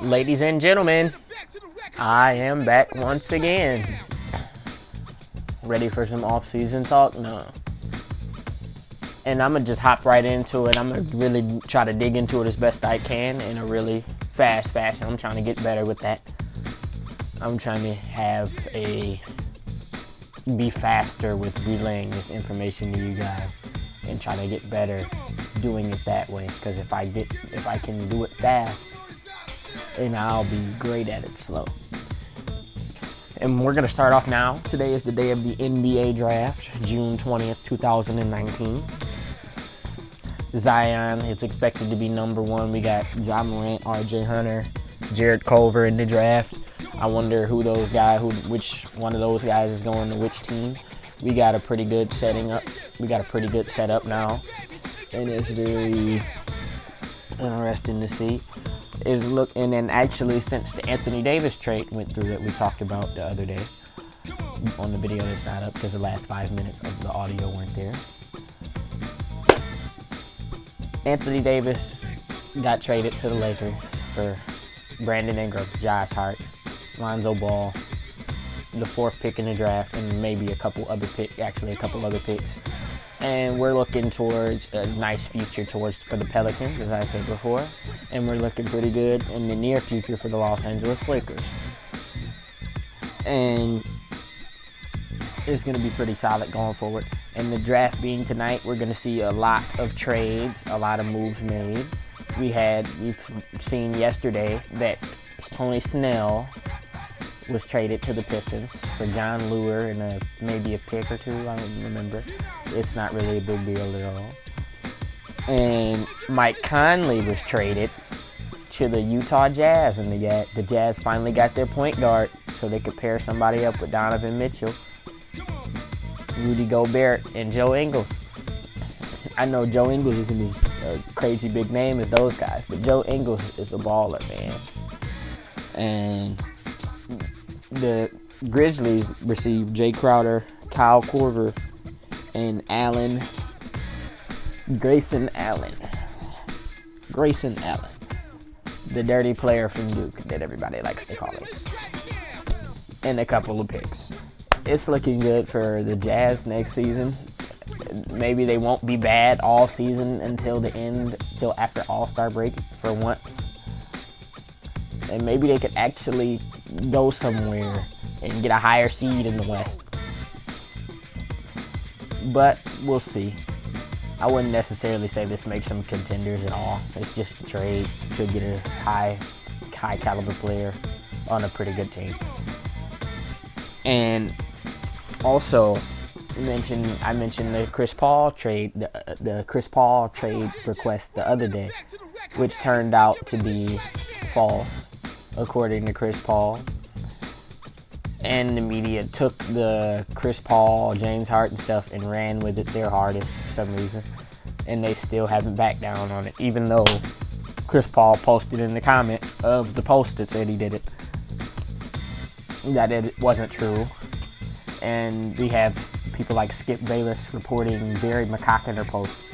Ladies and gentlemen, I am back once again. Ready for some off-season talk? No. And I'm going to just hop right into it. I'm going to really try to dig into it as best I can in a really fast fashion. I'm trying to get better with that. I'm trying to be faster with relaying this information to you guys and try to get better doing it that way. Because if I can do it fast, then I'll be great at it slow. And we're going to start off now. Today is the day of the NBA draft, June 20th, 2019. Zion is expected to be number one. We got Ja Morant, RJ Hunter, Jared Culver in the draft. I wonder which one of those guys is going to which team. We got a pretty good setup now. And it's very interesting to see. And then actually, since the Anthony Davis trade went through that we talked about the other day on the video that's not up because the last 5 minutes of the audio weren't there. Anthony Davis got traded to the Lakers for Brandon Ingram, Josh Hart, Lonzo Ball, the 4th pick in the draft, and maybe a couple other picks. And we're looking towards a nice future for the Pelicans, as I said before. And we're looking pretty good in the near future for the Los Angeles Lakers. And it's going to be pretty solid going forward. And the draft being tonight, we're going to see a lot of trades, a lot of moves made. We've seen yesterday that Tony Snell was traded to the Pistons for John Lure and maybe a pick or two. I don't remember. It's not really a big deal at all. And Mike Conley was traded to the Utah Jazz, and the Jazz finally got their point guard so they could pair somebody up with Donovan Mitchell, Rudy Gobert, and Joe Ingles. I know Joe Ingles isn't as crazy big name as those guys, but Joe Ingles is a baller, man. And the Grizzlies received Jay Crowder, Kyle Korver, and Grayson Allen, the dirty player from Duke that everybody likes to call it, and a couple of picks. It's looking good for the Jazz next season. Maybe they won't be bad all season until after All-Star break for once. And maybe they could actually go somewhere and get a higher seed in the West. But we'll see. I wouldn't necessarily say this makes them contenders at all. It's just a trade to get a high caliber player on a pretty good team. And also, I mentioned the Chris Paul trade, the Chris Paul trade request the other day, which turned out to be false, according to Chris Paul. And the media took the Chris Paul, James Harden stuff and ran with it their hardest for some reason. And they still haven't backed down on it, even though Chris Paul posted in the comments of the post that said he did it, that it wasn't true. And we have people like Skip Bayless reporting Barry McCockiner posts.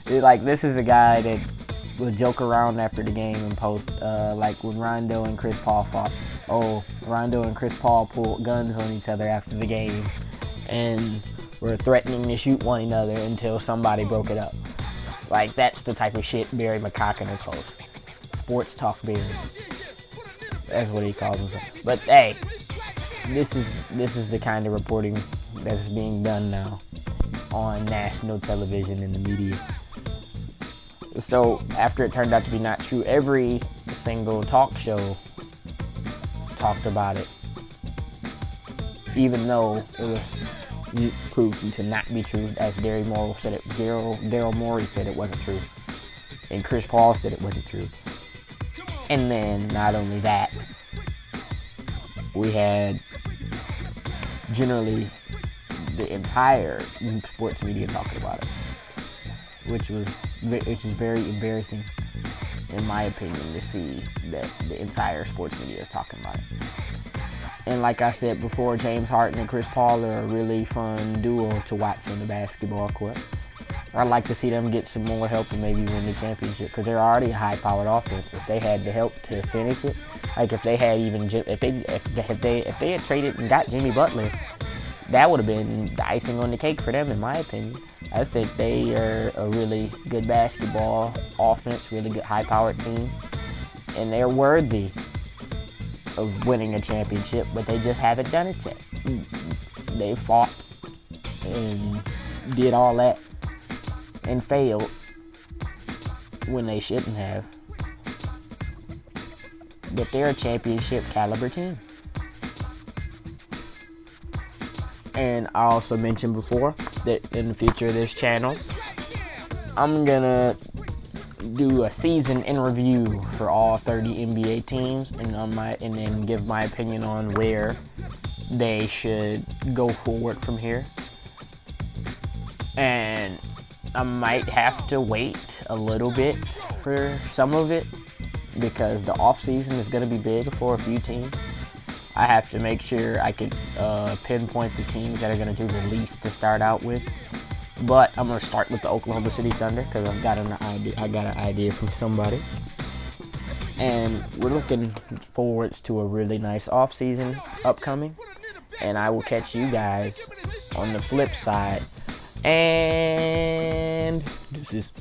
This is a guy that will joke around after the game and post, like when Rondo and Chris Paul fought. Oh, Rondo and Chris Paul pulled guns on each other after the game and were threatening to shoot one another until somebody broke it up. Like, that's the type of shit Barry McCockiner posts. Sports Talk Barry. That's what he calls himself. But hey, this is the kind of reporting that's being done now on national television and the media. So after it turned out to be not true, every single talk show talked about it, even though it was proved to not be true, as Daryl Morey said it wasn't true, and Chris Paul said it wasn't true. And then not only that, we had generally the entire sports media talking about it, which is very embarrassing, in my opinion, to see that the entire sports media is talking about it. And like I said before, James Harden and Chris Paul are a really fun duo to watch on the basketball court. I'd like to see them get some more help and maybe win the championship, because they're already a high-powered offense. If they had the help to finish it, like if they had even if they had traded and got Jimmy Butler, that would have been the icing on the cake for them, in my opinion. I think they are a really good basketball offense, really good high-powered team, and they're worthy of winning a championship, but they just haven't done it yet. They fought and did all that and failed when they shouldn't have. But they're a championship caliber team. And I also mentioned before that in the future of this channel, I'm gonna do a season in review for all 30 NBA teams, and then give my opinion on where they should go forward from here. And I might have to wait a little bit for some of it, because the offseason is going to be big for a few teams. I have to make sure I can pinpoint the teams that are going to do the least to start out with. But I'm going to start with the Oklahoma City Thunder, because I've got an idea. I got an idea from somebody. And we're looking forward to a really nice offseason upcoming. And I will catch you guys on the flip side. And this is